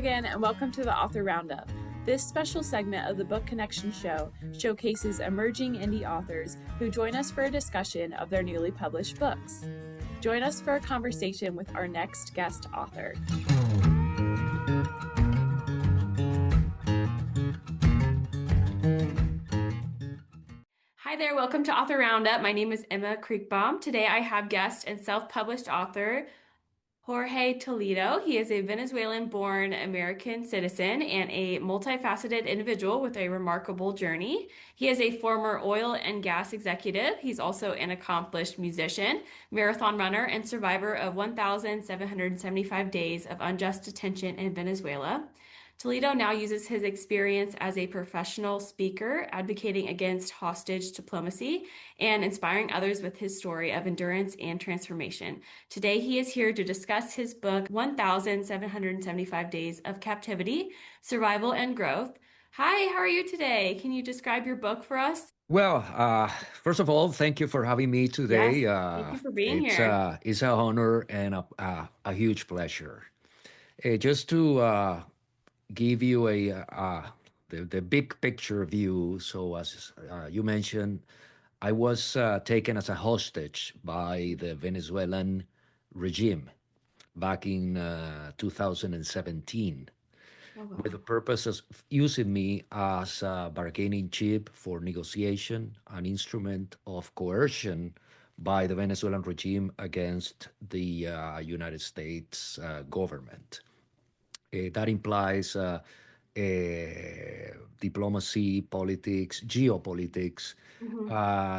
again, and welcome to the Author Roundup. This special segment of the Book Connection Show showcases emerging indie authors who join us for a discussion of their newly published books. Join us for a conversation with our next guest author. Hi there, welcome to Author Roundup. My name is Emma Kriegbaum. Today I have guest and self-published author Jorge Toledo. He is a Venezuelan-born American citizen and a multifaceted individual with a remarkable journey. He is a former oil and gas executive. He's also an accomplished musician, marathon runner, and survivor of 1,775 days of unjust detention in Venezuela. Toledo now uses his experience as a professional speaker, advocating against hostage diplomacy and inspiring others with his story of endurance and transformation. Today, he is here to discuss his book, 1,775 Days of Captivity, Survival and Growth. Hi, how are you today? Can you describe your book for us? Well, first of all, thank you for having me today. Yes, thank you for being here. It's an honor and a huge pleasure. Just to give you the big picture view. So as you mentioned, I was taken as a hostage by the Venezuelan regime back in 2017 Oh, wow. with the purpose of using me as a bargaining chip for negotiation, an instrument of coercion by the Venezuelan regime against the United States government. That implies diplomacy, politics, geopolitics,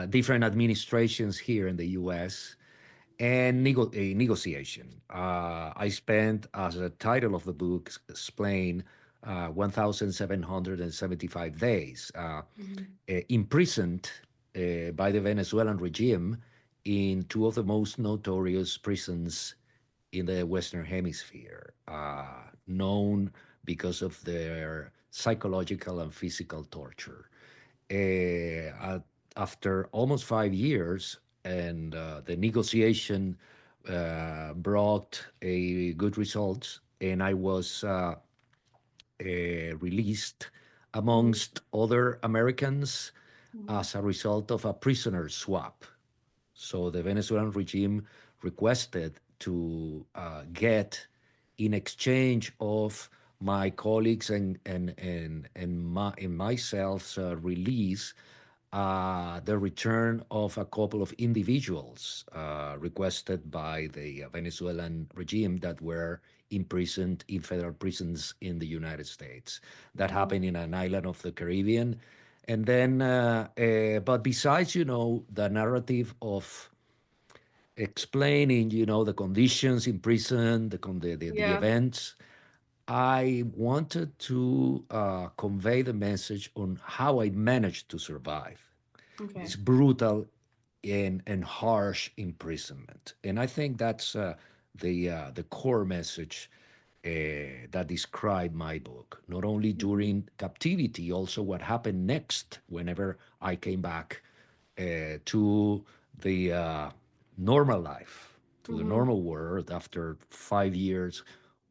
different administrations here in the US, and negotiation. I spent, as the title of the book explain, 1,775 days imprisoned by the Venezuelan regime in two of the most notorious prisons in the Western Hemisphere, known because of their psychological and physical torture. After almost 5 years, and the negotiation brought a good results, and I was released amongst other Americans as a result of a prisoner swap. So the Venezuelan regime requested to get, in exchange of my colleagues and myself's release, the return of a couple of individuals requested by the Venezuelan regime that were imprisoned in federal prisons in the United States. That happened in an island of the Caribbean. And then, but besides, the narrative of explaining, the conditions in prison, the events, I wanted to convey the message on how I managed to survive this brutal and harsh imprisonment. And I think that's the core message that described my book, not only during captivity, also what happened next whenever I came back to the normal life, to the normal world after 5 years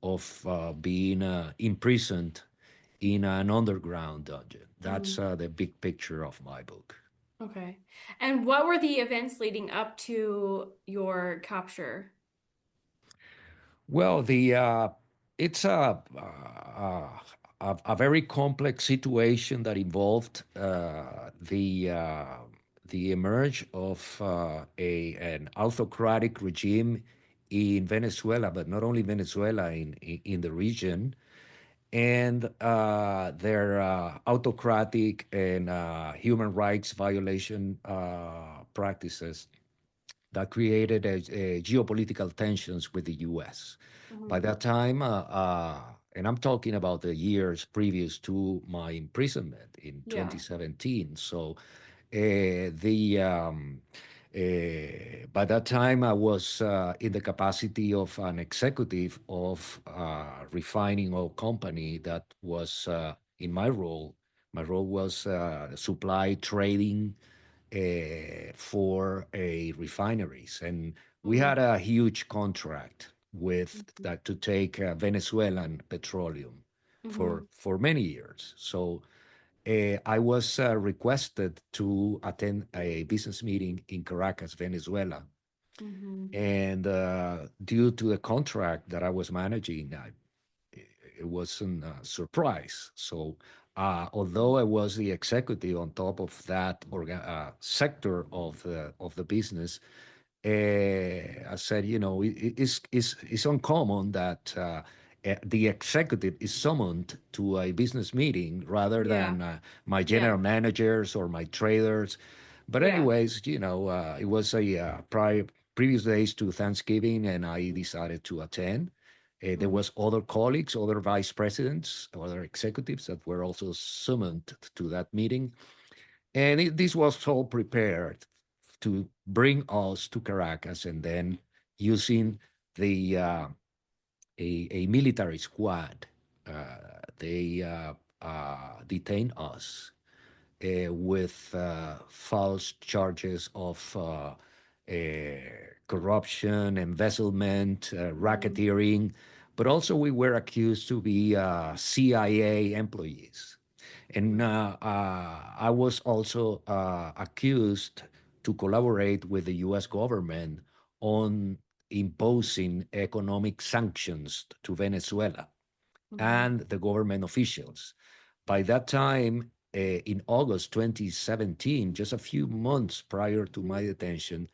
of being imprisoned in an underground dungeon. That's the big picture of my book. Okay. And what were the events leading up to your capture? Well, it's a very complex situation that involved the emerge of an autocratic regime in Venezuela, but not only Venezuela, in the region, and their autocratic and human rights violation practices that created geopolitical tensions with the U.S. By that time, and I'm talking about the years previous to my imprisonment in 2017. So by that time, I was in the capacity of an executive of a refining oil company that was in my role. My role was supply trading for refineries, and we had a huge contract with that to take Venezuelan petroleum Mm-hmm. for many years. So I was requested to attend a business meeting in Caracas, Venezuela, Mm-hmm. and due to the contract that I was managing, it wasn't a surprise. So, although I was the executive on top of that sector of the business, I said, it's uncommon that the executive is summoned to a business meeting rather Yeah. than my Yeah. general managers or my traders. But Yeah. anyways, it was a previous days to Thanksgiving, and I decided to attend. There Mm-hmm. was other colleagues, other vice presidents, other executives that were also summoned to that meeting, and this was all prepared to bring us to Caracas, and then using the a military squad, they detained us with false charges of corruption, embezzlement, Mm-hmm. racketeering, but also we were accused to be CIA employees. And I was also accused to collaborate with the US government on imposing economic sanctions to Venezuela Mm-hmm. and the government officials. By that time, in August 2017, just a few months prior to my detention,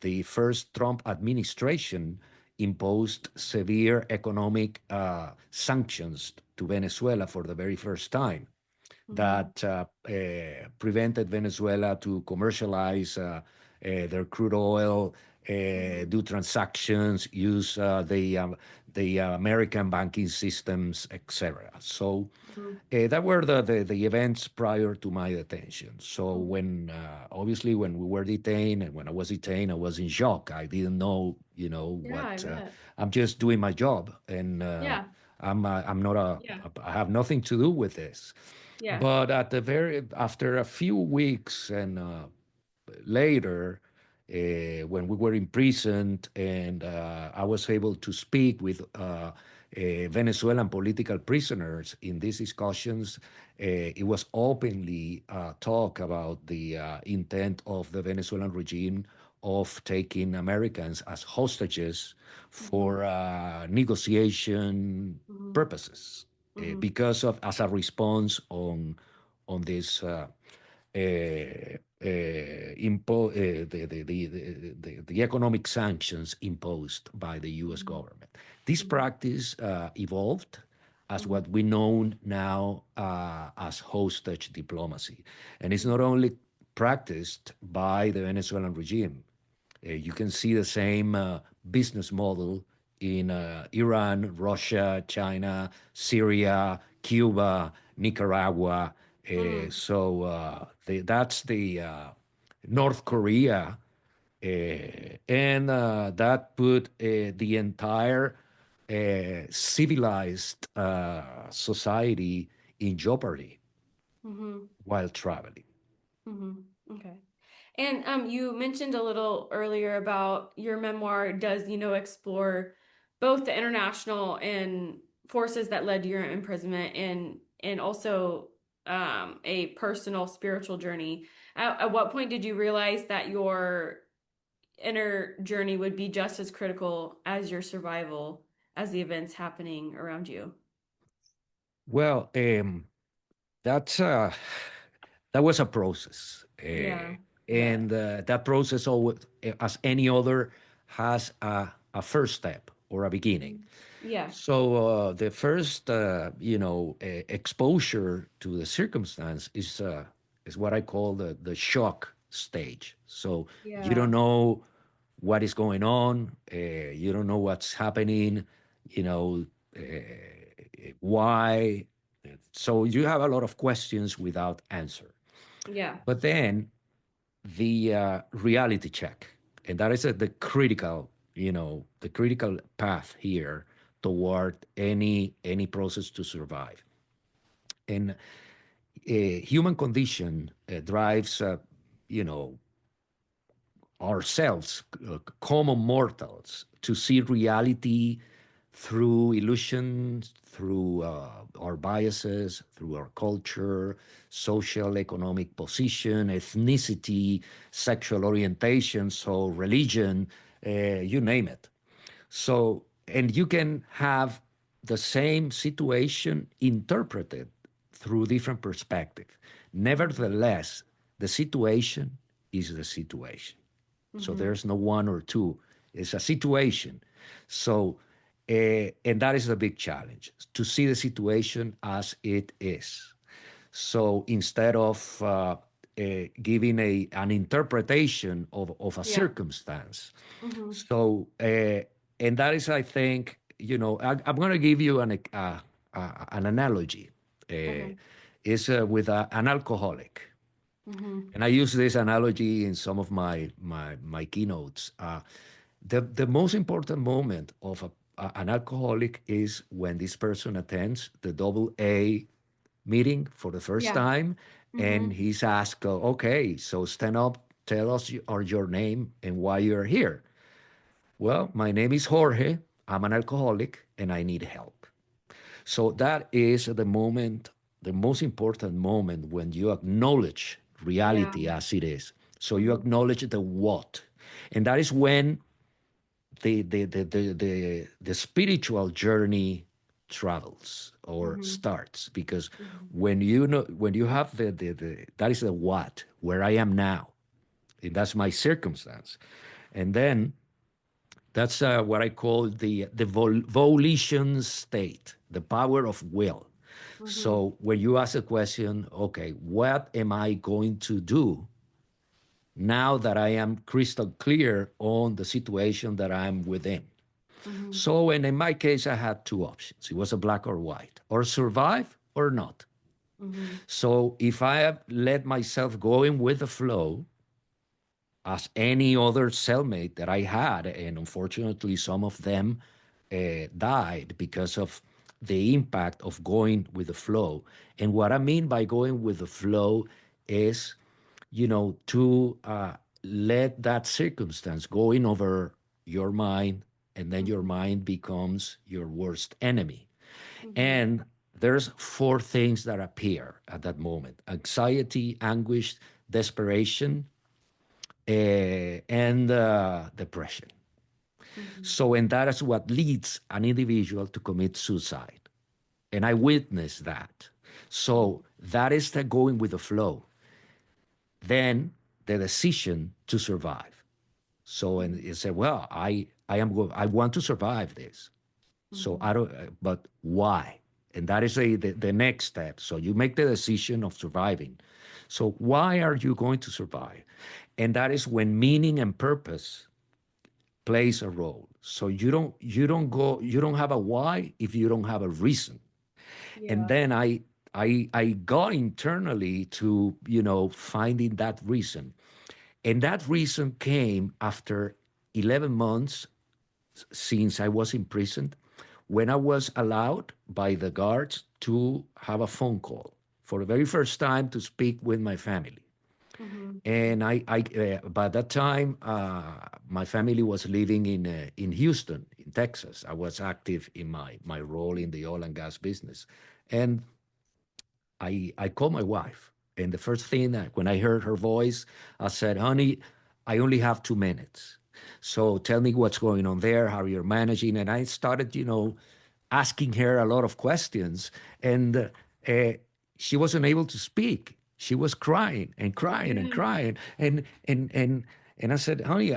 the first Trump administration imposed severe economic sanctions to Venezuela for the very first time Mm-hmm. that prevented Venezuela to commercialize their crude oil, Mm-hmm. do transactions, use the American banking systems, etc. So Mm-hmm. that were the events prior to my detention. So Mm-hmm. when obviously when we were detained and when I was detained, I was in shock. I didn't know, Yeah, I what. bet. I'm just doing my job, and Yeah. I'm not a. Yeah. I have nothing to do with this. Yeah. But after a few weeks and later, when we were imprisoned and I was able to speak with Venezuelan political prisoners in these discussions, it was openly talk about the intent of the Venezuelan regime of taking Americans as hostages Mm-hmm. for negotiation Mm-hmm. purposes, Mm-hmm. because of as a response on this the economic sanctions imposed by the U.S. Mm-hmm. government. This Mm-hmm. practice evolved as Mm-hmm. what we know now as hostage diplomacy, and it's not Mm-hmm. only practiced by the Venezuelan regime. You can see the same business model in Iran, Russia, China, Syria, Cuba, Nicaragua. Mm-hmm. That's the North Korea, and that put the entire civilized society in jeopardy Mm-hmm. while traveling. Mm-hmm. Okay. And you mentioned a little earlier about your memoir does, explore both the international and forces that led to your imprisonment and also a personal spiritual journey. At what point did you realize that your inner journey would be just as critical as your survival as the events happening around you? Well, that's that was a process, Yeah, I bet. and that process, always, as any other, has a first step or a beginning. Mhm. Yeah, So the first, exposure to the circumstance is what I call the shock stage. So you don't yeah, know what is going on, you don't know what's happening, you know why. So you have a lot of questions without answer. yeah, But then the reality check, and that is the critical path here toward any process to survive. And human condition drives, you know, ourselves, common mortals, to see reality through illusions, through our biases, through our culture, social, economic position, ethnicity, sexual orientation, so religion, you name it. So, and you can have the same situation interpreted through different perspective. Nevertheless, the situation is the situation. So Mm-hmm. there's no one or two. It's a situation. So, and that is the big challenge, to see the situation as it is. So instead of giving an interpretation of a Yeah. circumstance. Mm-hmm. So, and that is, I think, I'm going to give you an analogy. Okay. Is with an alcoholic. Mm-hmm. And I use this analogy in some of my keynotes. The most important moment of an alcoholic is when this person attends the double A meeting for the first Yeah. time, and Mm-hmm. he's asked, okay, so stand up, tell us your name and why you're here. Well, my name is Jorge. I'm an alcoholic and I need help. So that is the moment, the most important moment when you acknowledge Yeah. reality as it is. So you Mm-hmm. acknowledge the what. And that is when the spiritual journey travels or Mm-hmm. starts. Because Mm-hmm. when you have that is the what, where I am now, and that's my circumstance. And then that's what I call the volition state, the power of will. Mm-hmm. So when you ask a question, okay, what am I going to do now that I am crystal clear on the situation that I'm within? Mm-hmm. So, and in my case, I had two options. It was a black or white, or survive or not. Mm-hmm. So if I have let myself go in with the flow, as any other cellmate that I had, and unfortunately, some of them died because of the impact of going with the flow. And what I mean by going with the flow is, to let that circumstance go in over your mind, and then your Mm-hmm. mind becomes your worst enemy. Mm-hmm. And there's four things that appear at that moment: anxiety, anguish, desperation, and depression. Mm-hmm. So, and that is what leads an individual to commit suicide. And I witnessed that. Mm-hmm. So, that is the going with the flow. Then the decision to survive. So, and Mm-hmm. you say, well, I want to survive this. So Mm-hmm. I don't, but why? And that is the next step. So you make the decision of surviving. So why are you going to survive? And that is when meaning and purpose plays a role. So you don't have a why if you don't have a reason. And Yeah. then I got internally to, finding that reason. And that reason came after 11 months since I was imprisoned, when I was allowed by the guards to have a phone call for the very first time to speak with my family. Mm-hmm. And by that time, my family was living in Houston, in Texas. I was active in my role in the oil and gas business, and I called my wife. And the first thing that when I heard her voice, I said, "Honey, I only have 2 minutes. So tell me what's going on there, how you're managing." And I started, asking her a lot of questions, and she wasn't able to speak. She was crying and crying and Yeah. crying, and I said, "Honey,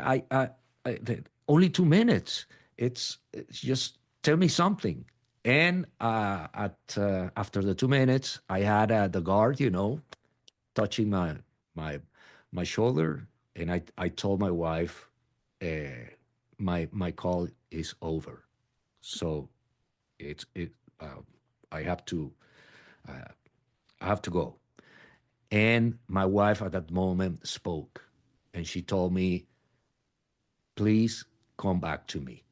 only 2 minutes. It's just tell me something." And at after the 2 minutes, I had the guard, touching my my shoulder, and I told my wife, my call is over. So it's it I have to I have to go. And my wife at that moment spoke, and she told me, "Please come back to me."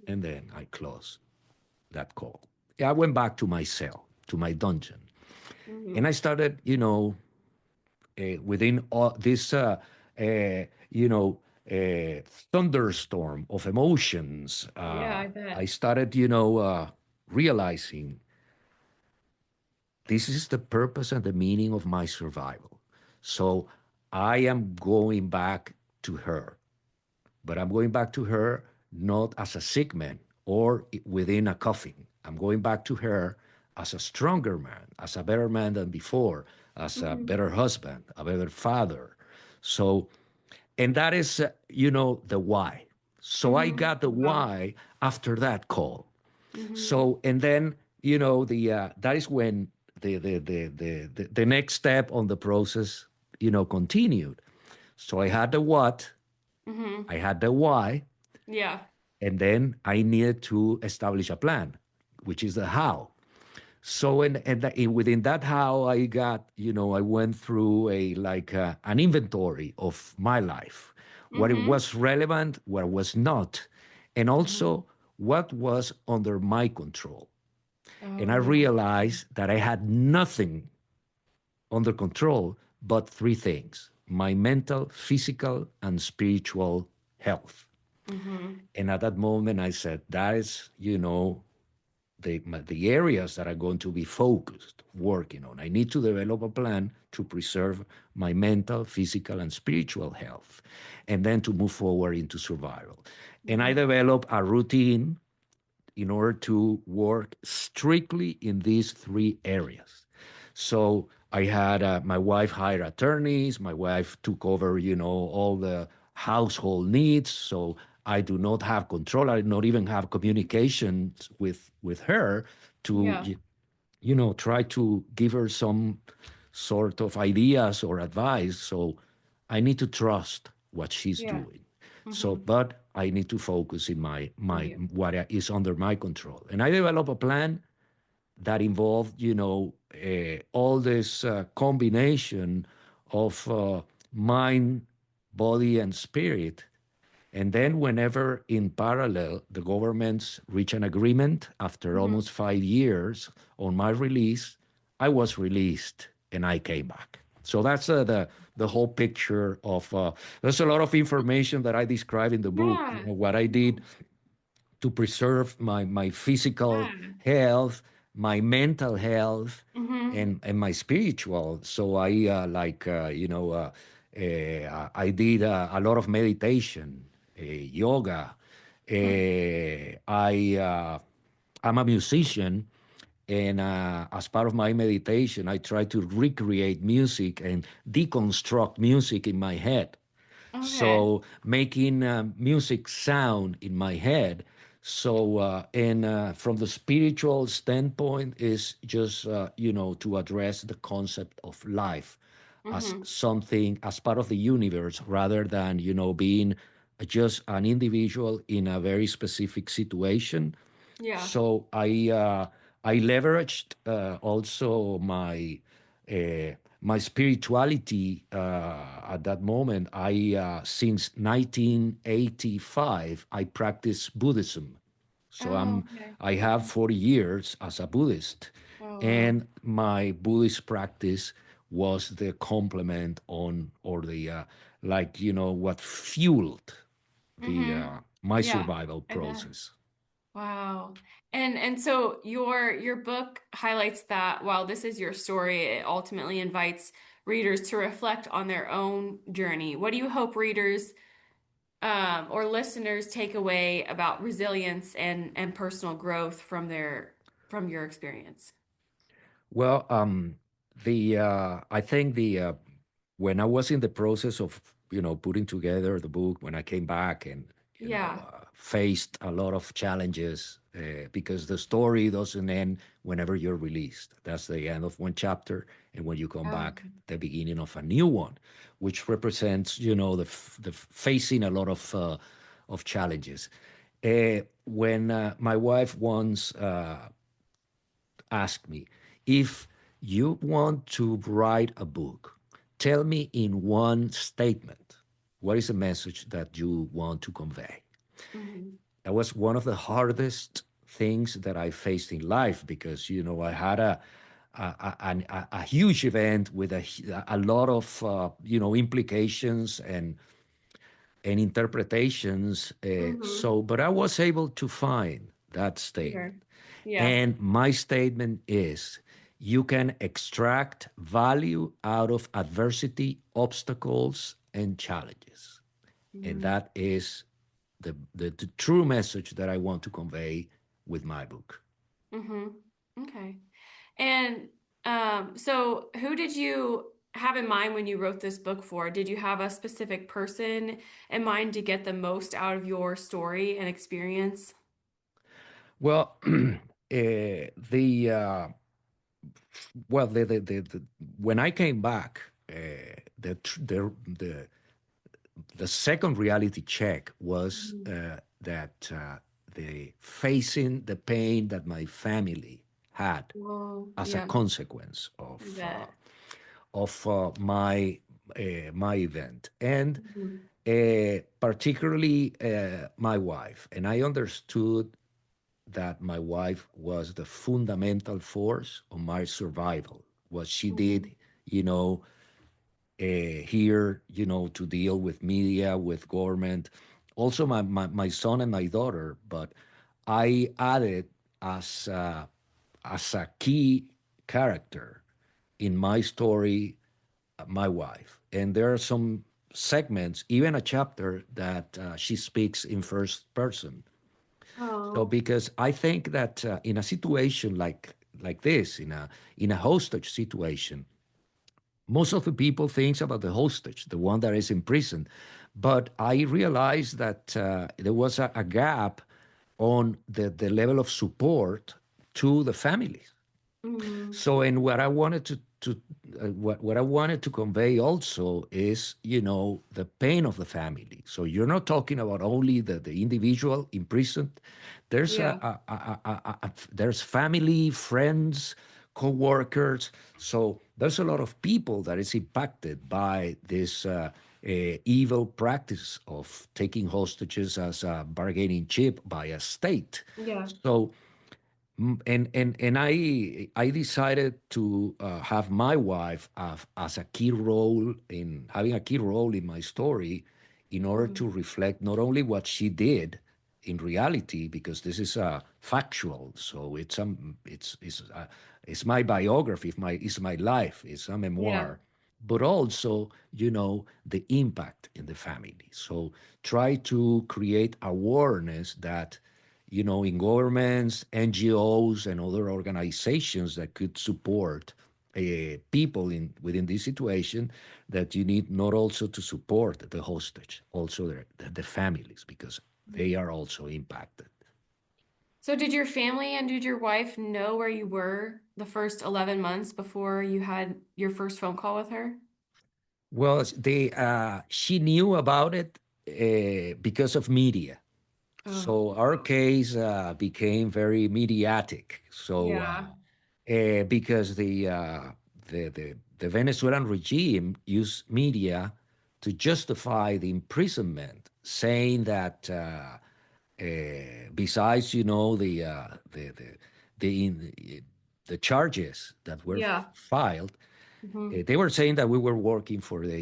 And then I closed that call. I went back to my cell, to my dungeon, and Mm-hmm. I started, within all this, you know, a thunderstorm of emotions. Yeah, I I bet. started, realizing this is the purpose and the meaning of my survival. So I am going back to her, but I'm going back to her not as a sick man or within a coffin. I'm going back to her as a stronger man, as a better man than before, as a Hmm. better husband, a better father. So, and that is, the why. So I Hmm. got the Wow. why after that call. Hmm. So, and then, the that is when the next step on the process, continued. So I had the what, Hmm. I had the why, Yeah. and then I needed to establish a plan, which is the how. So within that how I got, I went through an inventory of my life, what it Hmm. was relevant, what was not, and Hmm. also what was under my control. And I Oh. realized that I had nothing under control but three things: my mental, physical, and spiritual health. Hmm. And at that moment, I said, that is, the areas that are going to be focused working on. I need to develop a plan to preserve my mental, physical, and spiritual health, and then to move forward into survival. And I Hmm. developed a routine in order to work strictly in these three areas. So I had my wife hired attorneys. My wife took over, all the household needs. So I do not have control. I do not even have communications with her to, Yeah. try to give her some sort of ideas or advice. So I need to trust what she's Yeah. doing. So, Hmm. but I need to focus in And my you. what is under my control. And I develop a plan that involved, all this combination of mind, body, and spirit. And then, whenever in parallel the governments reach an agreement after Hmm. almost 5 years on my release, I was released and I came back. So that's the whole picture of. There's a lot of information that I describe in the book. Yeah. What I did to preserve my physical Yeah. health, my mental health, Hmm. and my spiritual. So I I did a lot of meditation, yoga. I'm a musician, and as part of my meditation, I try to recreate music and deconstruct music in my head. Okay. So making music sound in my head. So and from the spiritual standpoint is just to address the concept of life as Hmm. something as part of the universe rather than being just an individual in a very specific situation. Yeah. So I leveraged also my spirituality at that moment. I Since 1985 I practice Buddhism. So Oh, okay. I have Okay. 40 years as a Buddhist, Oh, wow. and my Buddhist practice was the complement on or the what fueled the Hmm. my Yeah. survival I bet. process. Wow. And so your book highlights that while this is your story, it ultimately invites readers to reflect on their own journey. What do you hope readers or listeners take away about resilience and personal growth from from your experience? Well, the I think the when I was in the process of putting together the book, when I came back and Yeah. faced a lot of challenges because the story doesn't end whenever you're released. That's the end of one chapter, and when you come Oh, back, okay. the beginning of a new one, which represents the facing a lot of challenges. When my wife once asked me, if you want to write a book, tell me in one statement, what is the message that you want to convey? Hmm. That was one of the hardest things that I faced in life because I had a huge event with a lot of implications, and and interpretations. Mm-hmm. But I was able to find that Okay. statement. Yeah. And my statement is you can extract value out of adversity, obstacles, and challenges. And Mm-hmm. that is the true message that I want to convey with my book. Mm-hmm. Okay. And so who did you have in mind when you wrote this book for? Did you have a specific person in mind to get the most out of your story and experience? Well, the well, when I came back, the tr- the second reality check was Mhm. that the facing the pain that my family had Well, as a yeah, consequence I bet. of my event, and Mhm. particularly my wife. And I understood that my wife was the fundamental force of my survival. What she did, Mhm. you know, here, to deal with media, with government, also my son and my daughter. But I added as as a key character in my story, my wife. And there are some segments, even a chapter that she speaks in first person. So Oh. because I think that in a situation like this, in a hostage situation, most of the people thinks about the hostage, the one that is in prison. But I realized that there was a gap on the level of support to the families. Mhm. So, and what I wanted to what I wanted to convey also is, the pain of the family. So you're not talking about only the individual imprisoned. There's Yeah. there's family, friends, co-workers. So there's a lot of people that is impacted by this evil practice of taking hostages as a bargaining chip by a state. Yeah. So and I decided to have my wife as a key role in having a key role in my story, in order to Mhm. reflect not only what she did in reality, because this is factual, so it's my biography, it's my life, it's a Yeah. memoir, but also, the impact in the family. So try to create awareness that, in governments, NGOs, and other organizations that could support people within this situation, that you need not also to support the hostage, also the families, because they are also impacted. So did your family and did your wife know where you were the first 11 months before you had your first phone call with her? Well, she knew about it because of media. Oh, So our case became very mediatic. So yeah. because the Venezuelan regime used media to justify the imprisonment, saying that besides, the the charges that were Yeah. filed, Hmm. they were saying that we were working for the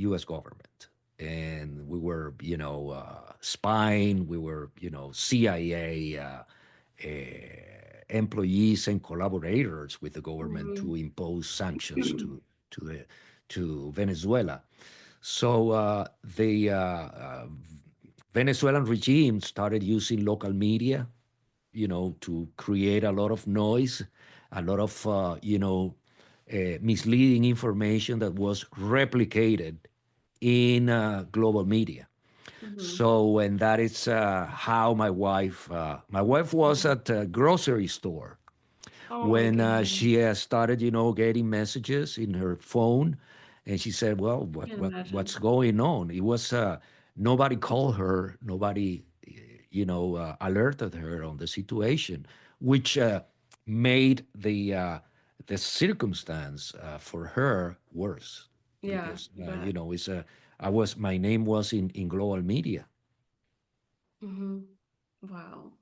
U.S. government, and we were, spying. We were, CIA employees and collaborators with the government to Hmm. impose sanctions to the to Venezuela. So the Venezuelan regime started using local media, to create a lot of noise, a lot of, misleading information that was replicated in global media. Hmm. So, and that is how my wife was at a grocery store Oh my when goodness. she started, getting messages in her phone, and she said, "Well, Can't what's imagine. going on?" It was nobody called her, nobody, alerted her on the situation, which made the circumstance for her worse, Yeah, because I bet. my name was in global media. Hmm. Wow.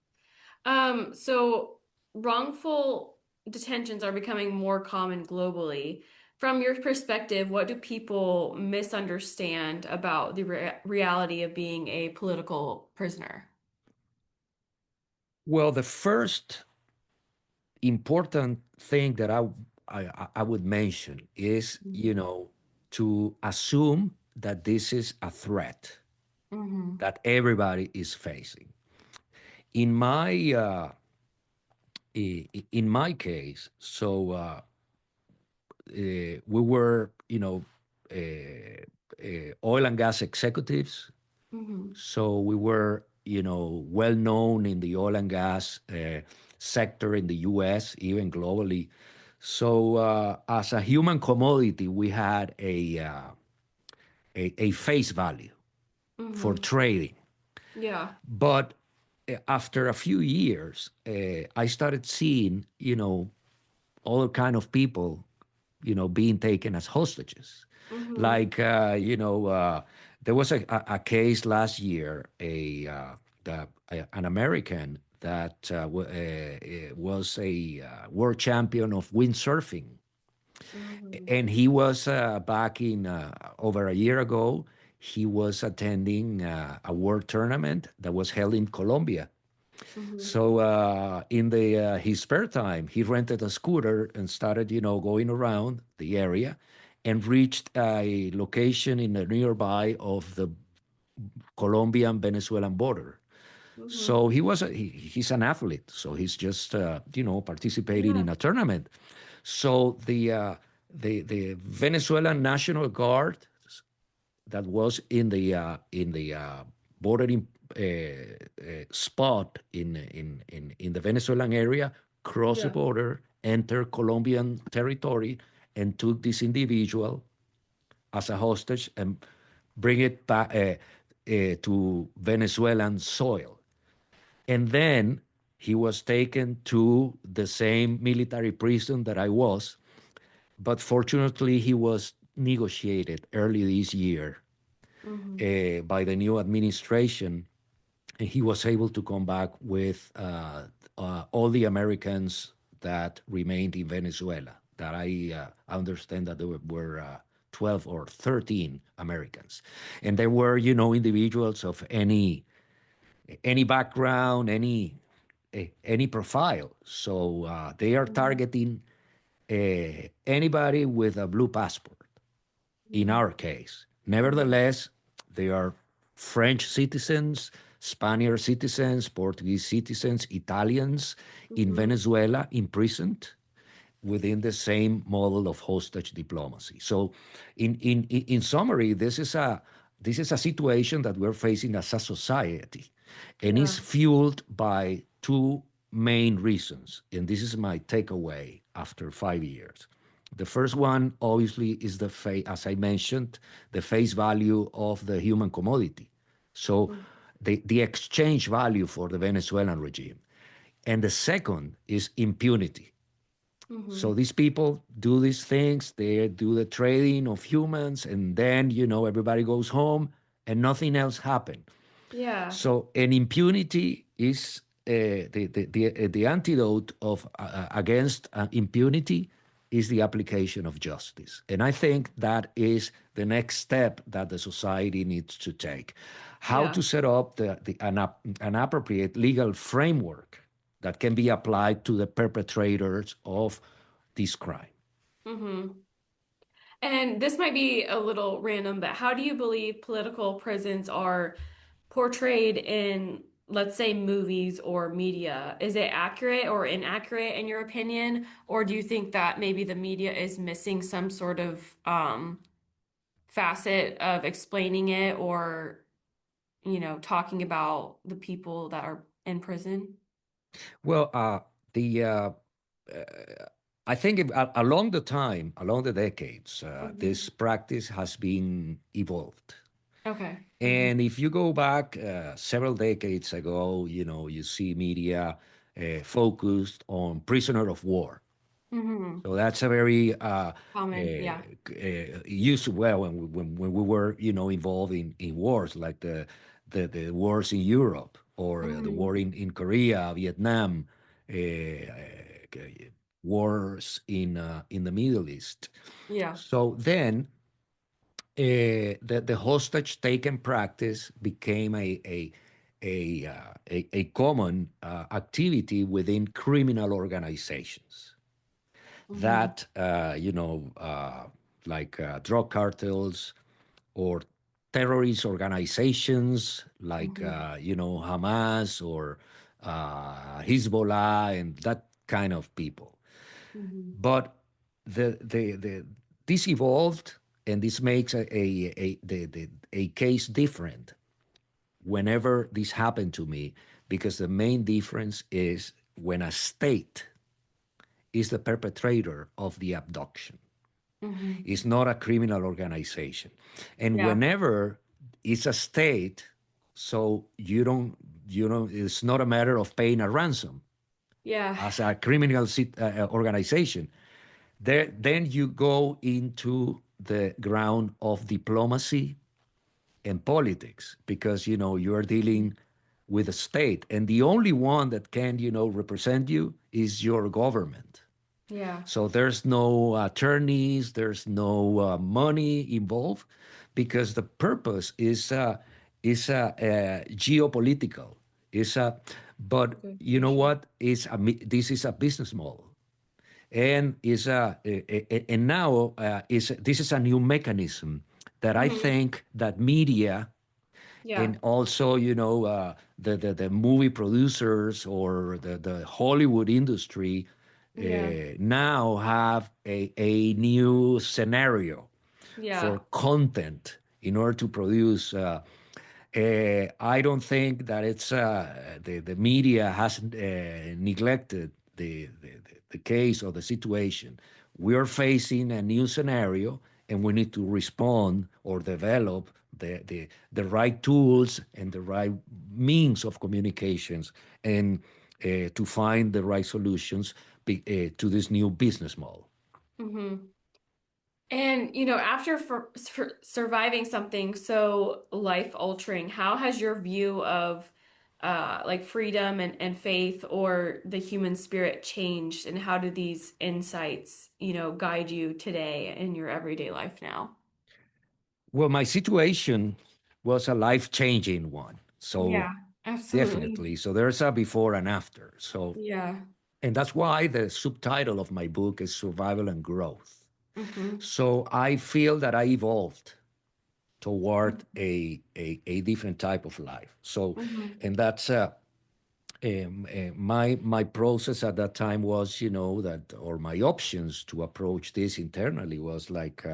So wrongful detentions are becoming more common globally. From your perspective, what do people misunderstand about the reality of being a political prisoner? Well, the first important thing that I would mention is, to assume that this is a threat Mm-hmm. that everybody is facing. In my in my case, we were, oil and gas executives. Mm-hmm. So we were, well known in the oil and gas sector in the U.S., even globally. So as a human commodity, we had a face value for Mm-hmm. trading. Yeah. But after a few years, I started seeing, all kind of people, being taken as hostages. Mm-hmm. Like, there was a case last year, an American that was a world champion of windsurfing. Mm-hmm. And he was back in over a year ago, he was attending a world tournament that was held in Colombia. Mm-hmm. So in the his spare time, he rented a scooter and started, going around the area, and reached a location in the nearby of the Colombian Venezuelan border. Mm-hmm. So he's an athlete, so he's just participating Yeah. in a tournament. So the Venezuelan National Guard that was in the bordering spot in the Venezuelan area, crossed the Yeah. border, entered Colombian territory, and took this individual as a hostage and bring it back to Venezuelan soil. And then he was taken to the same military prison that I was, but fortunately he was negotiated early this year Mm-hmm. by the new administration, and he was able to come back with all the Americans that remained in Venezuela. That I understand that there were 12 or 13 Americans, and there were, individuals of any background, any profile. So they are Mm-hmm. targeting anybody with a blue passport in Mm-hmm. our case. Mm-hmm. Nevertheless, they are French citizens, Spanish citizens, Portuguese citizens, Italians in Mm-hmm. Venezuela imprisoned within the same model of hostage diplomacy. So, in summary, this is a situation that we're facing as a society, and is Yeah. fueled by two main reasons. And this is my takeaway after 5 years. The first one, obviously, is as I mentioned, the face value of the human commodity. So, the exchange value for the Venezuelan regime. And the second is impunity. So Mm-hmm. these people do these things, they do the trading of humans, and then, everybody goes home and nothing else happened. Yeah. So, an impunity is the antidote of against impunity is the application of justice, and I think that is the next step that the society needs to take. How Yeah. to set up an appropriate legal framework that can be applied to the perpetrators of this crime. Mm-hmm. And this might be a little random, but how do you believe political prisons are portrayed in, let's say, movies or media? Is it accurate or inaccurate in your opinion? Or do you think that maybe the media is missing some sort of facet of explaining it or, talking about the people that are in prison? Well, the I think along the decades, this Hmm. practice has been evolved. Okay. Hmm. And if you go back several decades ago, you see media focused on prisoner of war. Hmm. So that's a very Common. Yeah. used well when we were, involved in wars like the wars in Europe, or the Hmm. war in Korea, Vietnam, uh, wars in the Middle East. Yeah. So then the hostage taken practice became a common activity within criminal organizations Mm-hmm. that like drug cartels or terrorist organizations like Mm-hmm. Hamas or Hezbollah and that kind of people. Mm-hmm. But the this evolved, and this makes a case different whenever this happened to me, because the main difference is when a state is the perpetrator of the abduction. Mm-hmm. It's not a criminal organization. And Yeah. whenever it's a state, so it's not a matter of paying a ransom Yeah. as a criminal organization. Then you go into the ground of diplomacy and politics, because you're dealing with a state, and the only one that can represent you is your government. Yeah. So there's no attorneys, there's no money involved, because the purpose is geopolitical. Is but Okay, you for know sure. what? This is a business model, and and now is this is a new mechanism that I Mm-hmm. think that media Yeah. and also the movie producers or the Hollywood industry Yeah. now have a new scenario for Yeah. content in order to produce. I don't think that it's the media has neglected the case or the situation. We are facing a new scenario, and we need to respond or develop the right tools and the right means of communications, and to find the right solutions to this new business model. Mm-hmm. And, after for surviving something so life-altering, how has your view of like freedom and faith or the human spirit changed, and how do these insights, guide you today in your everyday life now? Well, my situation was a life changing one. So Yeah, absolutely. definitely. So there's a before and after. So, Yeah. and that's why the subtitle of my book is Survival and Growth. Mm-hmm. So I feel that I evolved toward a different type of life. So, Mm-hmm. and that's my process at that time was, that, or my options to approach this internally was like,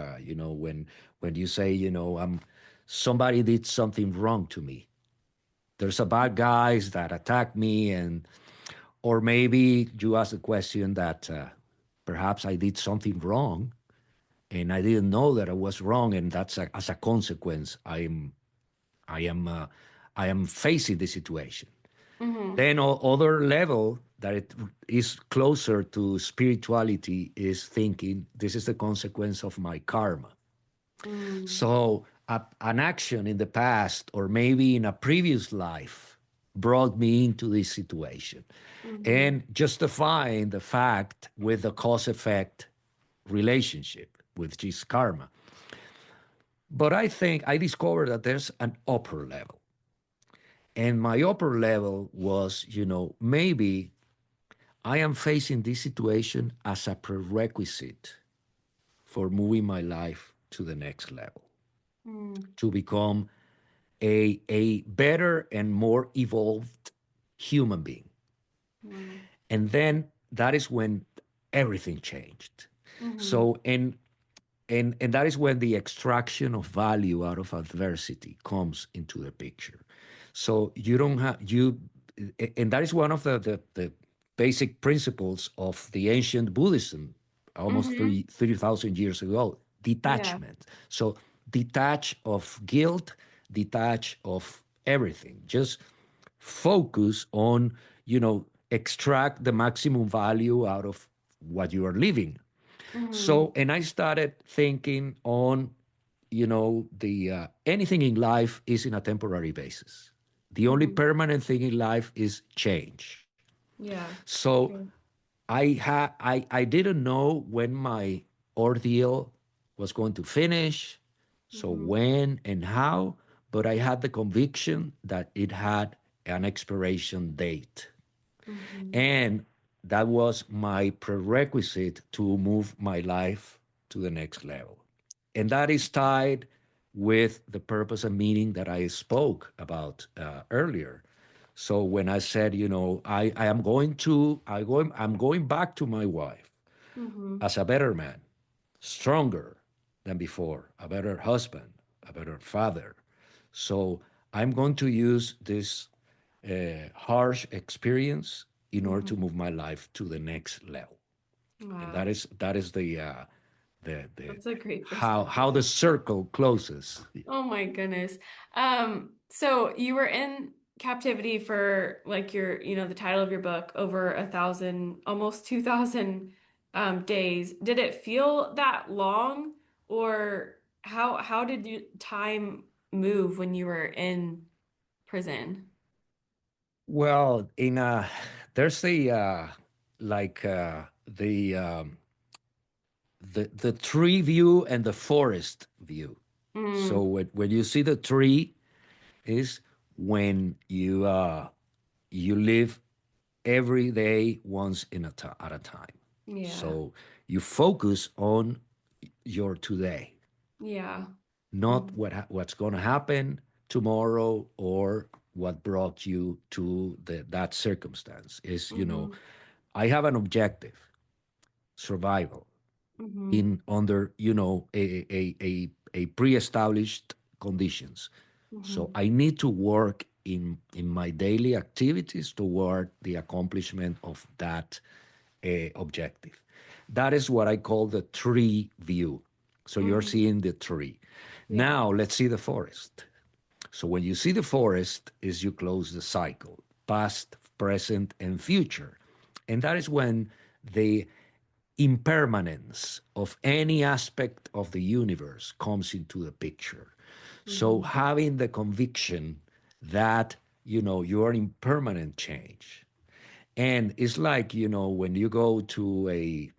when you say, somebody did something wrong to me. There's a bad guys that attack me, and or maybe you ask the question that perhaps I did something wrong and I didn't know that I was wrong, and as a consequence, I am I am facing the situation. Mm-hmm. Then other level that it is closer to spirituality is thinking this is the consequence of my karma. Mm-hmm. So an action in the past or maybe in a previous life brought me into this situation, Mm-hmm. and justifying the fact with the cause effect relationship, which is karma. But I think I discovered that there's an upper level. And my upper level was, maybe I am facing this situation as a prerequisite for moving my life to the next level, to become a better and more evolved human being. Mm-hmm. And then that is when everything changed. Mm-hmm. So, and that is when the extraction of value out of adversity comes into the picture. So you don't have you, and that is one of the basic principles of the ancient Buddhism, almost Mm-hmm. 30,000 years ago: Yeah. detachment. So detach of guilt, detach of everything. Just focus on, extract the maximum value out of what you are living. Mm-hmm. So, and I started thinking on, the anything in life is in a temporary basis. The only Mm-hmm. permanent thing in life is change. Yeah. So, True. I didn't know when my ordeal was going to finish, so Mm-hmm. when and how, but I had the conviction that it had an expiration date. Mm-hmm. And that was my prerequisite to move my life to the next level. And that is tied with the purpose and meaning that I spoke about earlier. So when I said, I am going to, I'm going back to my wife Mm-hmm. as a better man, stronger than before, a better husband, a better father. So I'm going to use this harsh experience in order to Mm-hmm. move my life to the next level. And Wow. that is the That's a great how the perspective. circle closes. Oh my goodness. So you were in captivity for like the title of your book, over 1,000, almost 2,000 days. Did it feel that long, or how did time move when you were in prison? Well, in there's the like the tree view and the forest view. So Mm, when you see the tree is when you live every day once at a time. yeah. So you focus on your today, Yeah. not Mm, what's going to happen tomorrow or what brought you to that circumstance. Is mm-hmm. I have an objective, survival Mm-hmm. in under a pre-established conditions. So Mm-hmm. I need to work in my daily activities toward the accomplishment of that objective. That is what I call the tree view. So you're Mm-hmm. seeing the tree. Yeah. Now let's see the forest. So when you see the forest, is you close the cycle, past, present, and future. And that is when the impermanence of any aspect of the universe comes into the picture. So Mm-hmm. having the conviction that you are in permanent change, and it's like when you go to a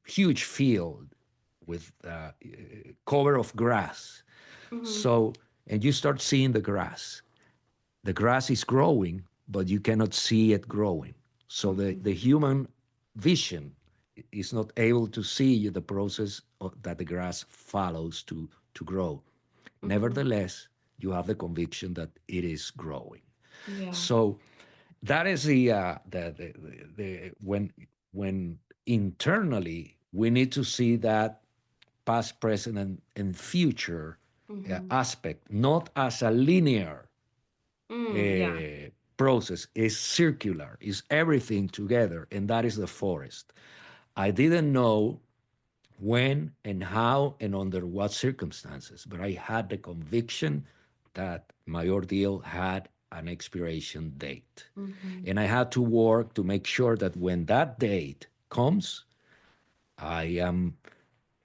huge field with cover of grass. Mm-hmm. So and you start seeing the grass is growing, but you cannot see it growing. So Mm-hmm. the human vision is not able to see the process that the grass follows to grow. Mm-hmm. Nevertheless, you have the conviction that it is growing. Yeah. So that is the when internally we need to see that past, present, and future Mm-hmm. aspect, not as a linear Yeah. process, is circular, is everything together, and that is the forest. I didn't know when and how and under what circumstances, but I had the conviction that my ordeal had an expiration date. Mm-hmm. And I had to work to make sure that when that date comes, I am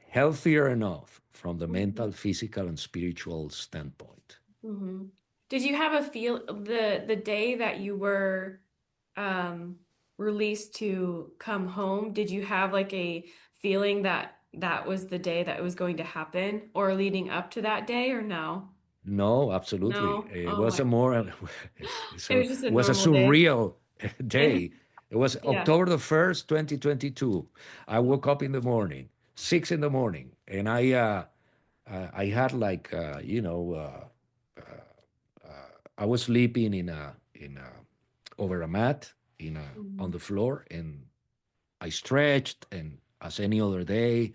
healthier enough from the Mm-hmm. mental, physical, and spiritual standpoint. Mm-hmm. Did you have a feel the day that you were um released to come home? Did you have like a feeling that that was the day that it was going to happen, or leading up to that day, or no? No, absolutely. No. It Oh was my. a more, It was just a it was a normal day. surreal day. It was Yeah. October the 1st, 2022. I woke up in the morning, 6 in the morning, and I had like, I was sleeping over a mat on Mm-hmm. the floor, and I stretched, and as any other day,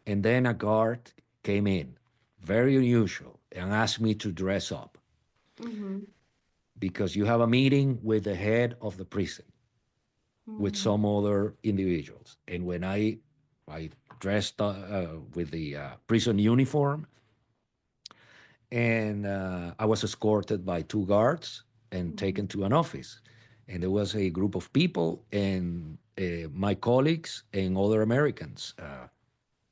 and then a guard came in, very unusual, and asked me to dress up Mm-hmm. because you have a meeting with the head of the prison with Mm-hmm. some other individuals. And when I dressed with the prison uniform, and I was escorted by two guards and Mm-hmm. taken to an office. And there was a group of people and my colleagues and other Americans.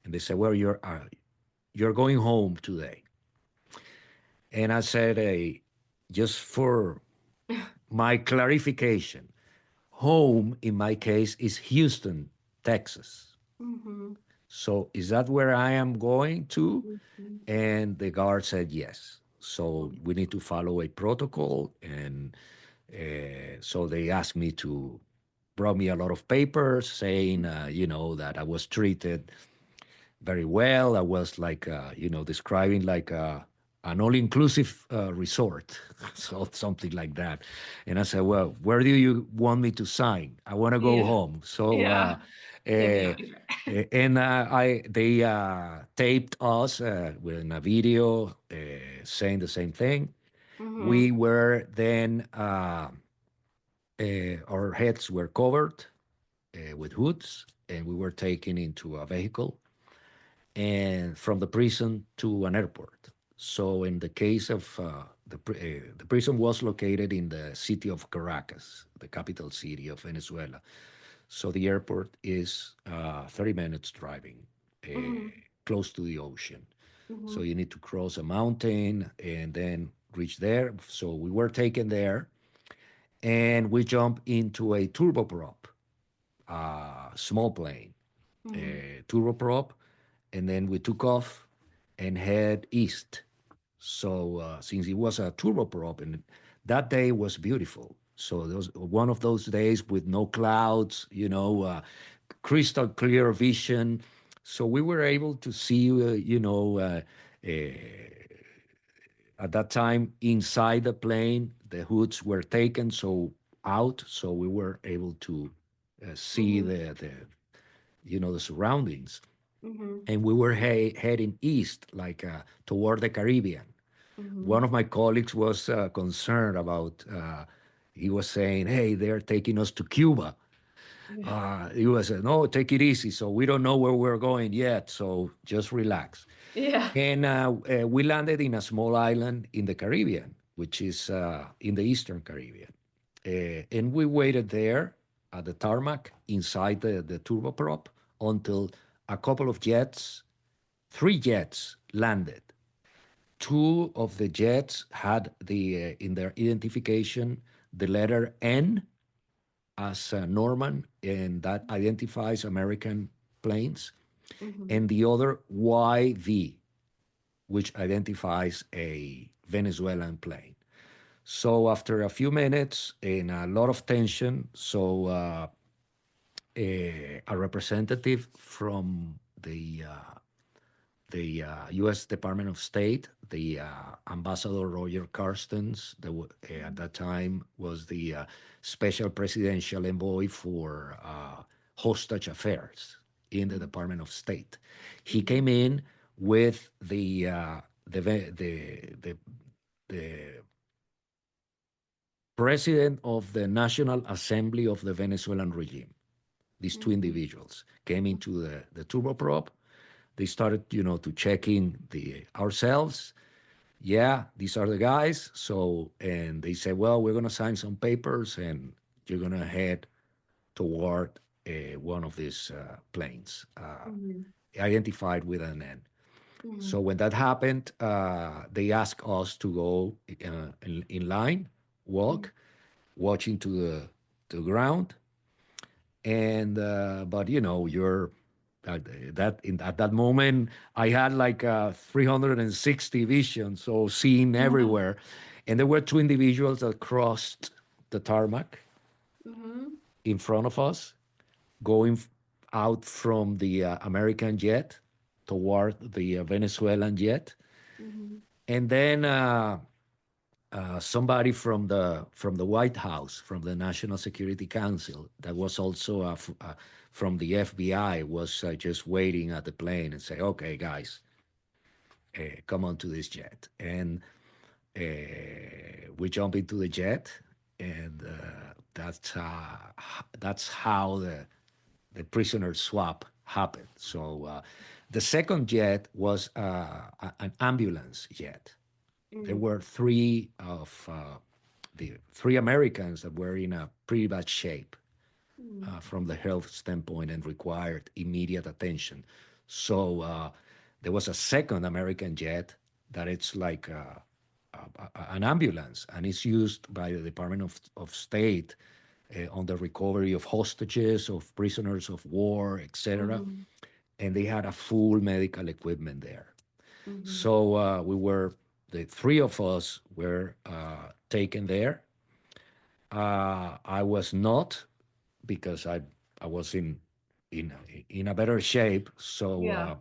And they said, "Well, you're going home today." And I said, "Hey, just for my clarification, home in my case is Houston, Texas. Mm-hmm. So is that where I am going to? Mm-hmm. And the guard said yes. So we need to follow a protocol. And so they asked me to brought me a lot of papers saying, that I was treated very well. I was like, describing like an all-inclusive resort, so something like that. And I said, well, where do you want me to sign? I want to go Yeah. home. So, Yeah. Hit me uh, out. He's right. and I they taped us with a video saying the same thing. Mm-hmm. We were then our heads were covered with hoods, and we were taken into a vehicle and from the prison to an airport. So, in the case of the prison was located in the city of Caracas, the capital city of Venezuela. So, the airport is 30 minutes driving, uh, Mm-hmm. close to the ocean. So, Mm-hmm. you need to cross a mountain and then reach there. So, we were taken there and we jumped into a turboprop, small plane, Mm-hmm. turboprop, and then we took off and head east. So since it was a turboprop, and that day was beautiful. So there was one of those days with no clouds, crystal clear vision. So we were able to see, at that time inside the plane, the hoods were taken so out, so we were able to see Mm-hmm. the surroundings, Mm-hmm. and we were heading east, like toward the Caribbean. Mm-hmm. One of my colleagues was concerned about. He was saying, "Hey, they're taking us to Cuba." Yeah. He was saying, "No, take it easy. So we don't know where we're going yet. So just relax." Yeah. And we landed in a small island in the Caribbean, which is in the Eastern Caribbean. And we waited there at the tarmac inside the turboprop until a couple of jets, three jets landed. Two of the jets had in their identification the letter N as Norman, and that identifies American planes, Mm-hmm. and the other YV, which identifies a Venezuelan plane. So after a few minutes and a lot of tension, so a representative from the U.S. Department of State, the Ambassador Roger Carstens, at that time was the special presidential envoy for hostage affairs in the Department of State. He Mm-hmm. came in with the president of the National Assembly of the Venezuelan regime. These two Mm-hmm. individuals came into the turboprop. They started, to check in the ourselves. Yeah, these are the guys. So, and they said, well, we're gonna sign some papers, and you're gonna head toward one of these planes, Mm-hmm. identified with an N. Mm-hmm. So when that happened, they asked us to go in line, walk, watching to the ground, and but you're at that moment I had like 360 vision, so seeing Yeah. everywhere, and there were two individuals that crossed the tarmac Mm-hmm. in front of us, going out from the American jet toward the Venezuelan jet, Mm-hmm. and then somebody from the White House, from the National Security Council, that was also from the FBI, was just waiting at the plane and say, "Okay, guys, come on to this jet." And we jump into the jet, and that's how the prisoner swap happened. So the second jet was an ambulance jet. There Mm-hmm. were the three Americans that were in a pretty bad shape from the health standpoint and required immediate attention. So there was a second American jet that it's like an ambulance, and it's used by the Department of State on the recovery of hostages, of prisoners of war, etc. Mm-hmm. And they had a full medical equipment there. Mm-hmm. So the three of us were taken there. I was not, because I was in in a better shape. So Yeah.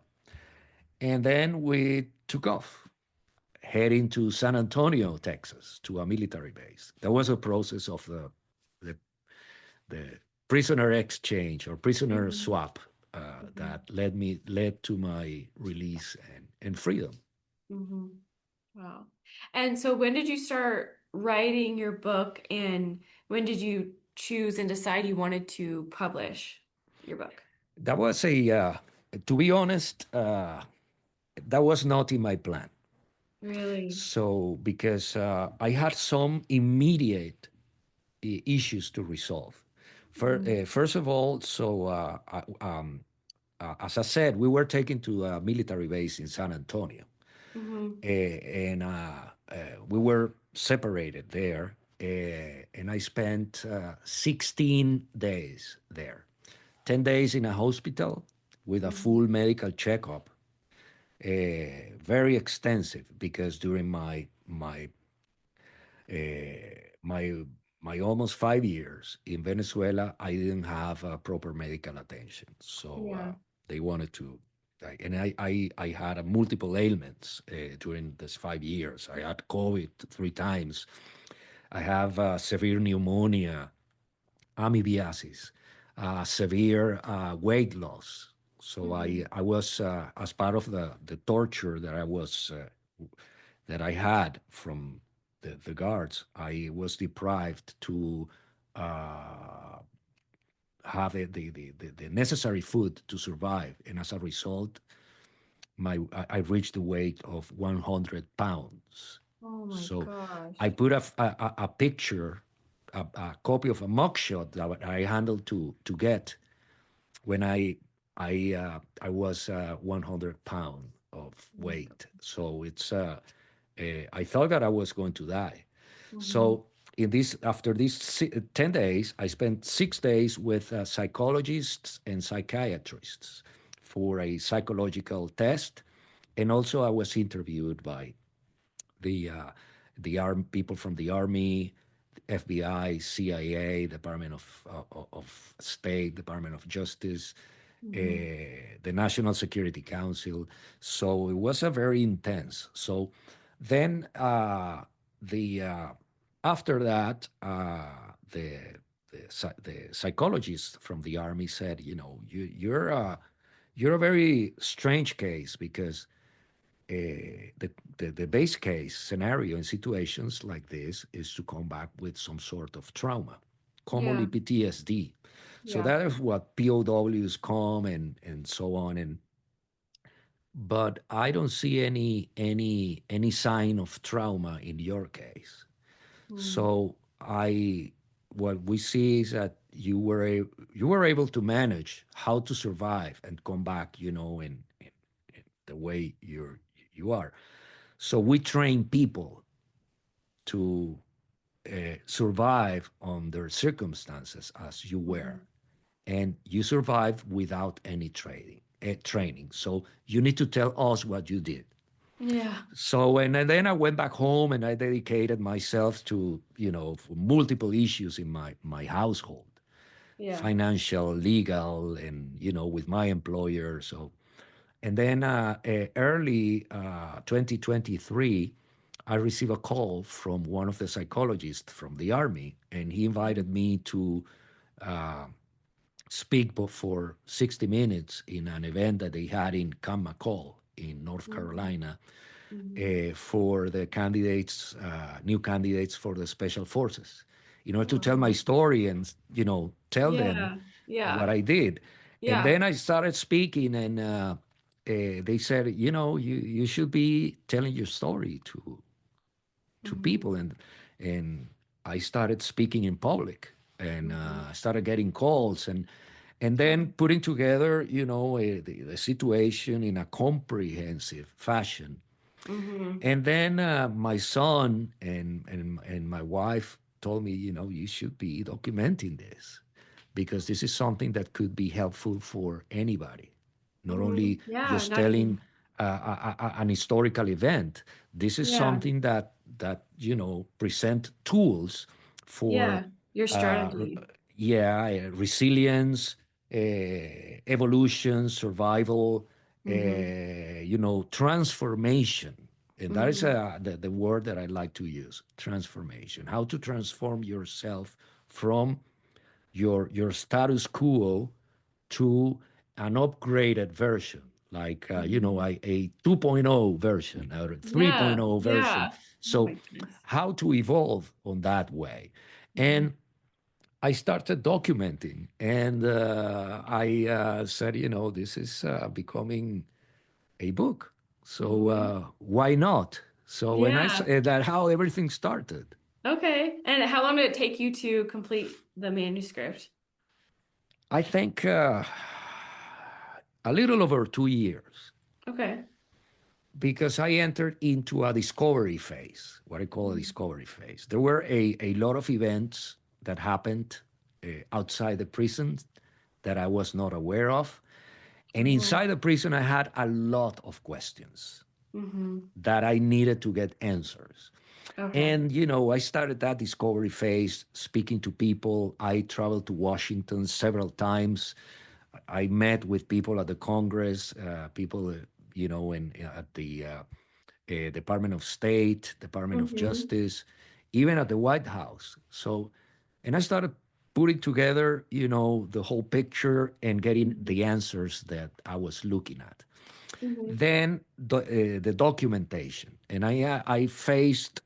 and then we took off, heading to San Antonio, Texas, to a military base. That was a process of the, the prisoner exchange or prisoner Mm-hmm. swap Mm-hmm. that led to my release and freedom. Mm-hmm. Wow. And so when did you start writing your book and when did you choose and decide you wanted to publish your book? That was to be honest, that was not in my plan. Really? So because I had some immediate issues to resolve. Mm-hmm. First of all, as I said, we were taken to a military base in San Antonio, Mm-hmm. and we were separated there. And I spent 16 days there, 10 days in a hospital with a Mm-hmm. full medical checkup, very extensive, because during my my almost 5 years in Venezuela, I didn't have proper medical attention. So Yeah. they wanted to, and I had multiple ailments during this 5 years. I had COVID 3 times. I have severe pneumonia, amoebiasis, severe weight loss. So Mm-hmm. I was, as part of the torture that I had from the guards, I was deprived to uh, have the necessary food to survive. And as a result, I reached the weight of 100 pounds. Oh my So I gosh. put a picture, a copy of a mugshot that I handled to get when I was 100 pound of Oh my weight. God. So I thought that I was going to die. Mm-hmm. So in this after these 10 days, I spent 6 days with psychologists and psychiatrists for a psychological test, and also I was interviewed by the people from the army, FBI, CIA, Department of State, Department of Justice, Mm-hmm. the National Security Council. So it was a very intense. So then the after that, the psychologist from the army said, you're a very strange case, because the base case scenario in situations like this is to come back with some sort of trauma, commonly Yeah. PTSD. So Yeah. that is what POWs come and so on. And but I don't see any sign of trauma in your case. Mm. So I what we see is that you were able to manage how to survive and come back, in the way you are. So we train people to survive under circumstances as you were, Mm-hmm. and you survive without any training. So you need to tell us what you did. Yeah. So and then I went back home and I dedicated myself to for multiple issues in my household, Yeah. financial, legal, and with my employer. So and then early 2023, I received a call from one of the psychologists from the army, and he Mm-hmm. invited me to speak for 60 minutes in an event that they had in Camp in North Mm-hmm. Carolina, Mm-hmm. for the candidates, new candidates for the special forces, in order to tell my Wow. story and tell them Yeah. what Yeah. I did. And Yeah. then I started speaking, and they said, you should be telling your story to Mm-hmm. people, and I started speaking in public, and Mm-hmm. started getting calls, and Wow. then putting together, the situation in a comprehensive fashion. Mm-hmm. And then my son and my wife. told me, you should be documenting this because this is something that could be helpful for anybody, not Hmm. only Yeah, just not telling even. an historical event. This is Yeah, something that present tools for yeah. Your uh, strategy. resilience, evolution, survival, Hmm. transformation. And that is Hmm. the word that I like to use, transformation. How to transform yourself from your status quo to an upgraded version, like Hmm. a 2.0 version or a Yeah, 3.0 version. yeah. Oh So my goodness. how to evolve on that way. Hmm. And I started documenting, and I said, this is becoming a book. So Hmm. why not? So when I Yeah. said that, how everything started, Okay. And how long did it take you to complete the manuscript? I think a little over 2 years, Okay. because I entered into a discovery phase, what I call a Mhm. discovery phase. There were a lot of events that happened outside the prison that I was not aware of. And Mhm. inside the prison, I had a lot of questions Mhm. that I needed to get answers. Okay. And, I started that discovery phase speaking to people. I traveled to Washington several times. I met with people at the Congress, people, at the Department of State, Department of Mhm. Justice, even at the White House. So, and I started putting together, the whole picture and getting Mhm. the answers that I was looking at. Mhm. Then the documentation, and I faced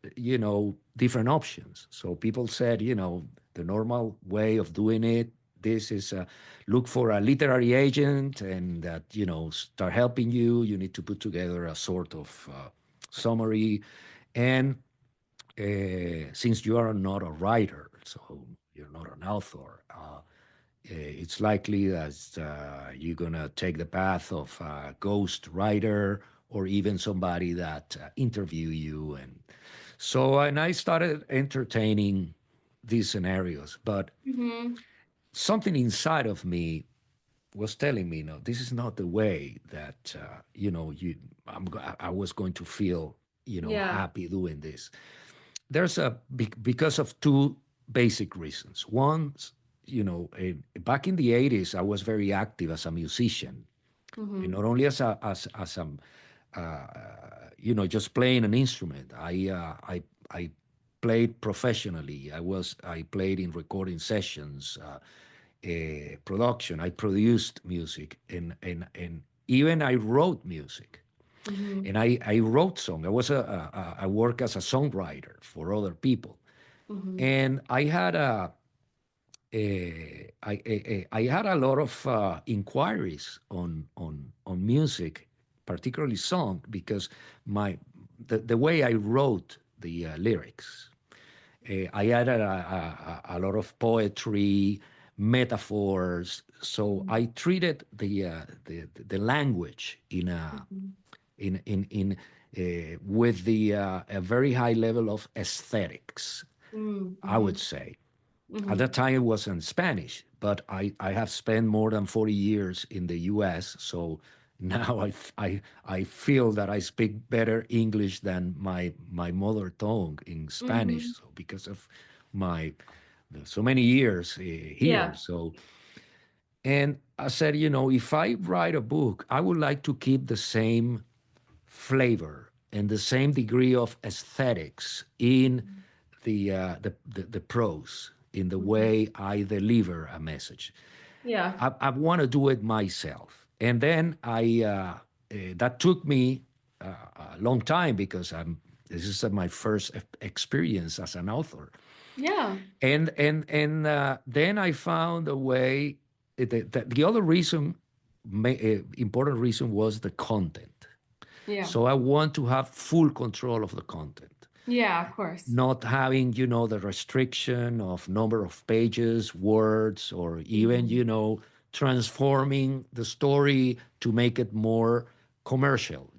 different options. So people said, the normal way of doing it. This is look for a literary agent, and that start helping you. You need to put together a sort of summary, and since you are not a writer, so you're not an author. It's likely that you're going to take the path of a ghost writer or even somebody that interview you. And so, and I started entertaining these scenarios, but Mhm. something inside of me was telling me, no, this is not the way that, I was going to feel, Yeah. happy doing this. There's because of two basic reasons. One, back in the 80s, I was very active as a musician, and Mhm. not only as a just playing an instrument. I played professionally. I played in recording sessions, production. I produced music, and even I wrote music. Mhm. And I wrote song. I work as a songwriter for other people, Mhm. and I had a lot of inquiries on music, particularly song, because the way I wrote the lyrics, I added a lot of poetry, metaphors. So Mhm. I treated the language Mhm. with a very high level of aesthetics, Mhm. I would Mhm. say. At that Mhm. time, it was in Spanish, but I have spent more than 40 years in the US. So now I feel that I speak better English than my mother tongue in Spanish. Mhm. So because of my so many years here. Yeah. So, and I said, if I write a book, I would like to keep the same flavor and the same degree of aesthetics in the prose, in the Mhm. way I deliver a message. Yeah. I want to do it myself, and then that took me a long time because this is my first experience as an author, Yeah. and then I found a way. The other reason, important reason, was the content. Yeah. So I want to have full control of the content, Yeah, of course. not having, the restriction of number of pages, words, or even, Mhm. transforming the story to make it more commercial,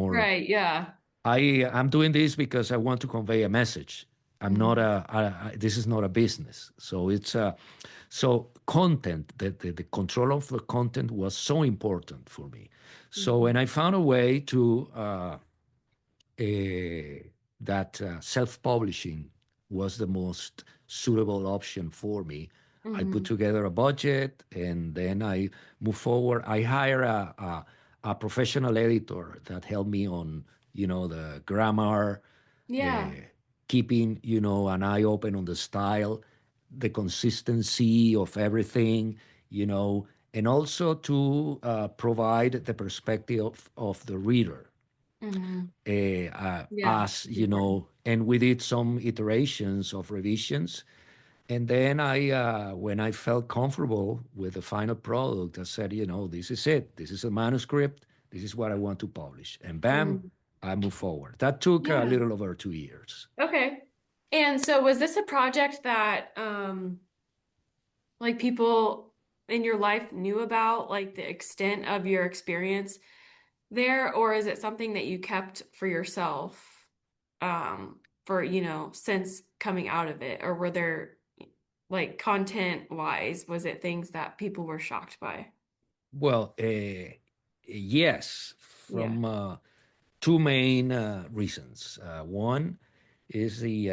more. Right, yeah. I'm doing this because I want to convey a message. I'm not Mm-hmm. this is not a business. So it's so content, the control of the content was so important for me. So when Mm-hmm. I found a way to that self-publishing was the most suitable option for me. I put Mm-hmm. together a budget and then I move forward. I hire a professional editor that helped me on, the grammar, uh, Yeah. keeping, an eye open on the style, the consistency of everything, and also to provide the perspective of the reader Mm-hmm. Yeah. as It's important. and we did some iterations of revisions. And then when I felt comfortable with the final product, I said, this is it. This is a manuscript. This is what I want to publish. And bam, Mm-hmm. I move forward. That took a Yeah. little over 2 years. Okay. And so was this a project that like people in your life knew about, like the extent of your experience there, or is it something that you kept for yourself for, since coming out of it? Or were there like content wise, was it things that people were shocked by? Well, yes, Yeah. from two main reasons. One is the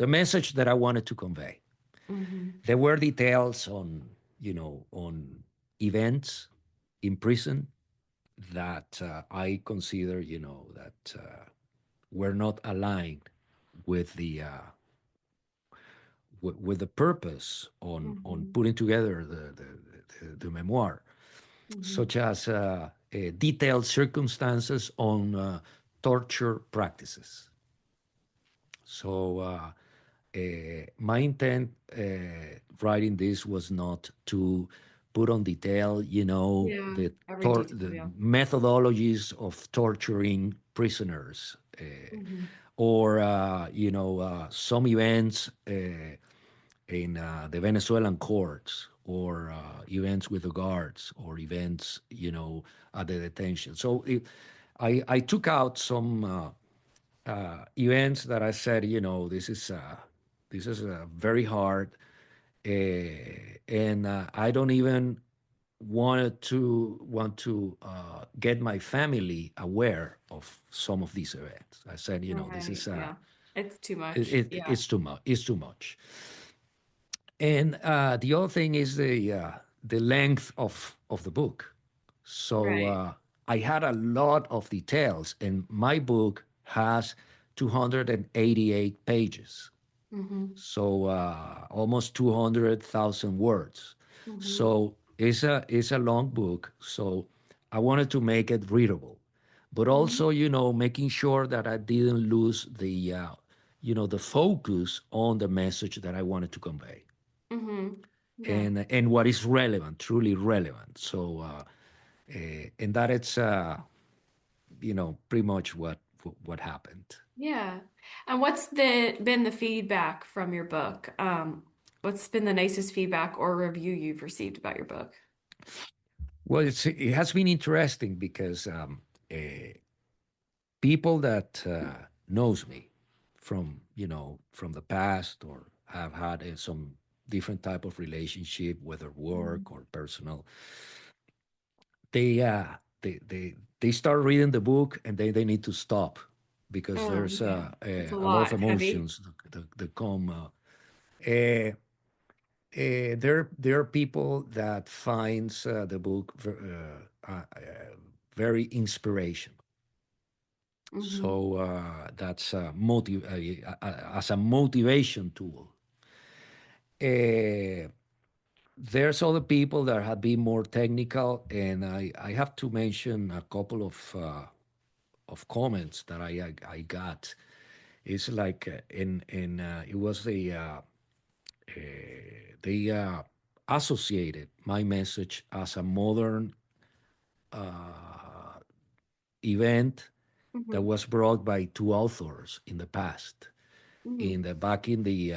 message that I wanted to convey. Hmm. There were details on events in prison that I consider, that were not aligned with with the purpose on Hmm. putting together the memoir, Hmm. such as detailed circumstances on torture practices. So my intent writing this was not to put on detail, Yeah. Every the detail, yeah. methodologies of torturing prisoners, Hmm. or some events in the Venezuelan courts, or events with the guards, or events, at the detention. So I took out some events that I said, this is very hard, and I don't even want to get my family aware of some of these events. I said, this Right. is Yeah. It's too much. Yeah. it's too much. It's too much. And the other thing is the length of the book. So Right. I had a lot of details, and my book has 288 pages. Hmm. So almost 200,000 words. Hmm. So it's a long book. So I wanted to make it readable, but Hmm. also, making sure that I didn't lose the focus on the message that I wanted to convey, Hmm. Yeah. and what is relevant, truly relevant. So and that it's pretty much what happened. Yeah. And what's been the feedback from your book? What's been the nicest feedback or review you've received about your book? Well, it has been interesting because people that knows me from from the past, or have had some different type of relationship, whether Mhm. work or personal, they uh, they start reading the book, and they need to stop because Oh, there's yeah. It's a a lot lot. of It's heavy. emotions that come. Uh, there are people that finds the book very inspirational. Hmm. So that's as a motivation tool. Uh, there's other people that have been more technical, and I have to mention a couple of comments that I got. It's like in it was they associated my message as a modern event that Hmm. was brought by two authors in the past, Hmm. in the back in the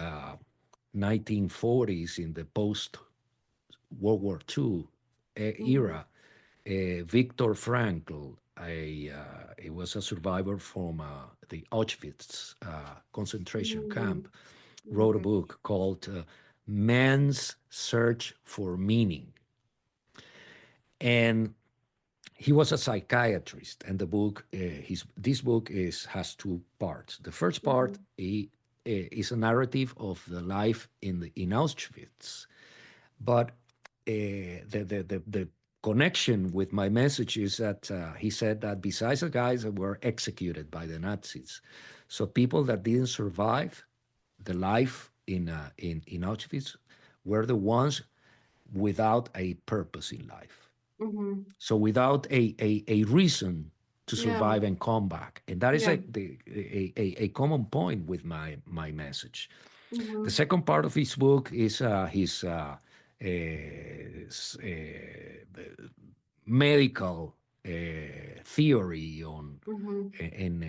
1940s, in the post World War II Hmm. era. Viktor Frankl it was a survivor from the Auschwitz concentration camp, wrote a Mm-hmm. book called Man's Search for Meaning. And he was a psychiatrist, and the book, his this book has two parts. The first part is a narrative of the life in Auschwitz, but the connection with my message is that he said that besides the guys that were executed by the Nazis, so people that didn't survive the life in Auschwitz were the ones without a purpose in life. Mm-hmm. So without a reason to Yeah. survive and come back. And that is Yeah. a common point with my message. The Mm-hmm. second part of his book is his medical theory on Mm-hmm. and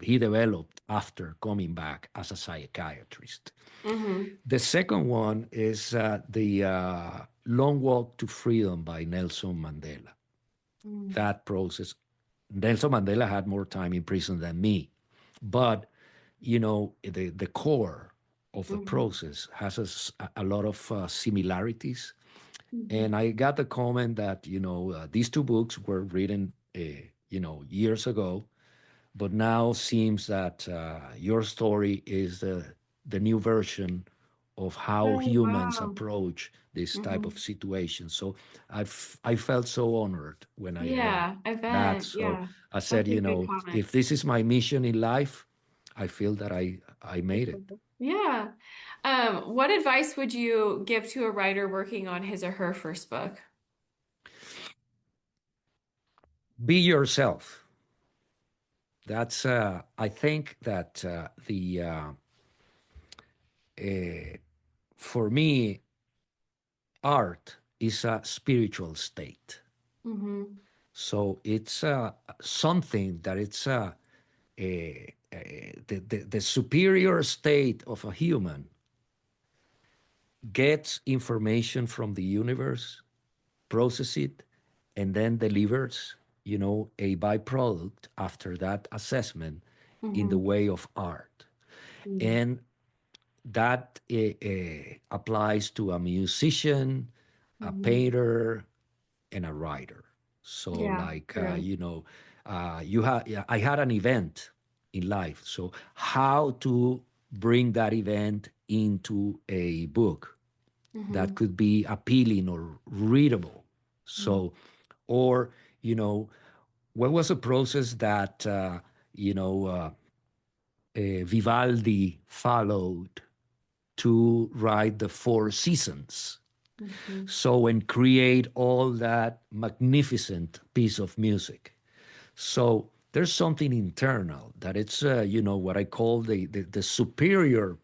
he developed after coming back as a psychiatrist. Mm-hmm. The second one is the Long Walk to Freedom by Nelson Mandela. Mm-hmm. That process, Nelson Mandela had more time in prison than me, but the core of the Mm-hmm. process has a lot of similarities. Mm-hmm. And I got the comment that these two books were written years ago, but now seems that your story is the new version of how Oh, humans wow. approach this type Mm-hmm. of situation. So I felt so honored when I read Yeah, I that. bet. So Yeah. I said, Such a good comment. if this is my mission in life, I feel that I made it. Yeah. What advice would you give to a writer working on his or her first book? Be yourself. That's I think that the for me, art is a spiritual state. Mm-hmm. So it's something that it's the superior state of a human gets information from the universe, process it, and then delivers, a byproduct after that assessment in the Mm-hmm. way of art. And that applies to a musician, a Mm-hmm. painter, and a writer. So, Yeah, like, true. I had an event in life. So, how to bring that event into a book that Mm-hmm. could be appealing or readable. So, or, you know, what was a process that, you know, uh, Vivaldi followed to write the Four Seasons? Mm-hmm. So, and create all that magnificent piece of music. So there's something internal that it's what I call the superior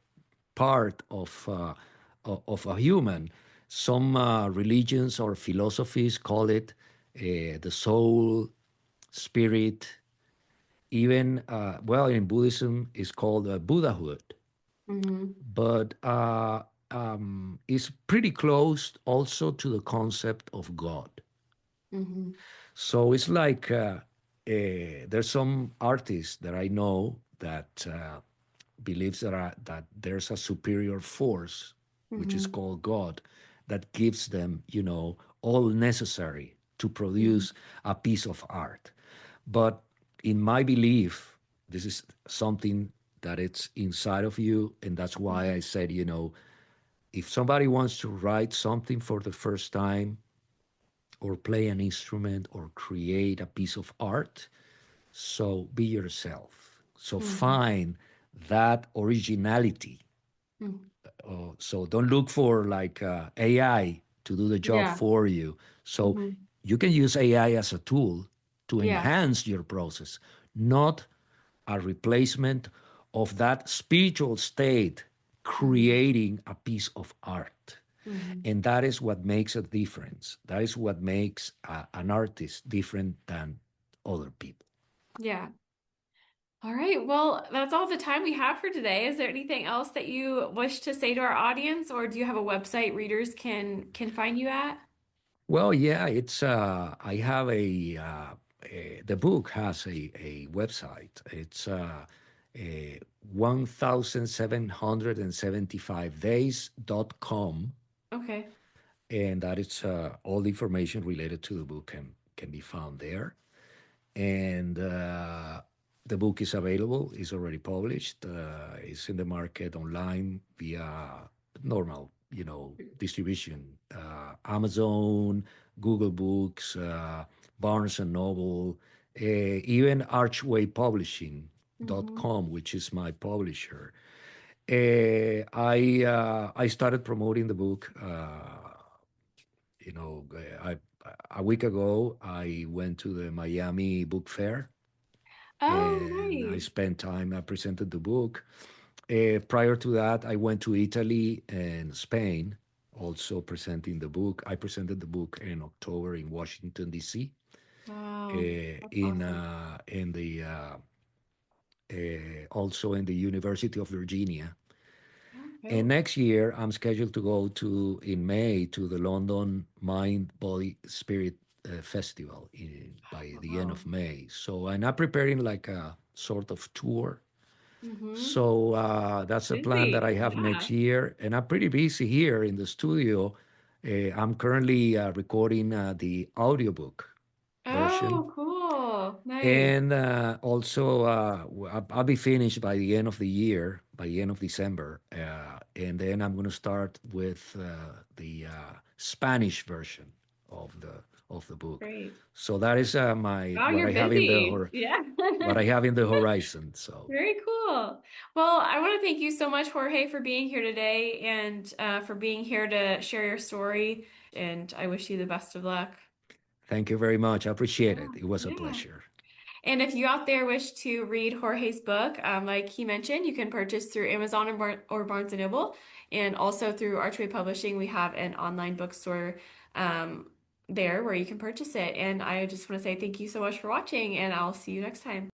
part of a human. Some religions or philosophies call it the soul, spirit. Even in Buddhism, it's called Buddhahood, Mm-hmm. but it's pretty close also to the concept of God. Mm-hmm. So it's like there's some artists that I know that believes that there's a superior force, which is Mm-hmm. called God, that gives them, all necessary to Mm-hmm. produce a piece of art. But in my belief, this is something that it's inside of you, and that's why I said, if somebody wants to write something for the first time, or play an instrument, or create a piece of art, so be yourself. So Mm-hmm. find that originality. Mm-hmm. So don't look for like AI to do the job Yeah. for you. So Mm-hmm. you can use AI as a tool to Yeah. enhance your process, not a replacement of that spiritual state Mm-hmm. creating a piece of art. Mm-hmm. And that is what makes a difference. That is what makes an artist different than other people. Yeah. All right. Well, that's all the time we have for today. Is there anything else that you wish to say to our audience, or do you have a website readers can find you at? Well, yeah, it's I have the book has a website. It's 1775days.com, Okay. and that is all the information related to the book can be found there. And the book is available, is already published, it's in the market online via normal, distribution, Amazon, Google Books, Barnes and Noble, even Mm-hmm. archwaypublishing.com, which is my publisher. I started promoting the book. You know, a week ago I went to the Miami Book Fair, Oh, and I nice. spent time. I presented the book. Prior to that, I went to Italy and Spain, also presenting the book. I presented the book in October in Washington D.C. Wow. That's In awesome. the also in the University of Virginia. And Okay. next year, I'm scheduled to go to in May to the London Mind, Body, Spirit Festival by the end Wow. of May. So I'm not preparing like a sort of tour. Mm-hmm. So that's a plan that I Busy. have next Yeah. year, and I'm pretty busy here in the studio. I'm currently recording the audiobook version, Oh, cool. Nice. and also, I'll be finished by the end of the year, by the end of December, and then I'm going to start with the Spanish version of the book. Great. So that is my Wow, you're busy. Yeah. what I have in the horizon. So Very cool. Well, I want to thank you so much, Jorge, for being here today and for being here to share your story. And I wish you the best of luck. thank you very much. I appreciate Yeah. it. It was a Yeah. pleasure. And if you out there wish to read Jorge's book, like he mentioned, you can purchase through Amazon or Barnes& and Noble, and also through Archway Publishing. We have an online bookstore there where you can purchase it. And I just want to say thank you so much for watching, and I'll see you next time.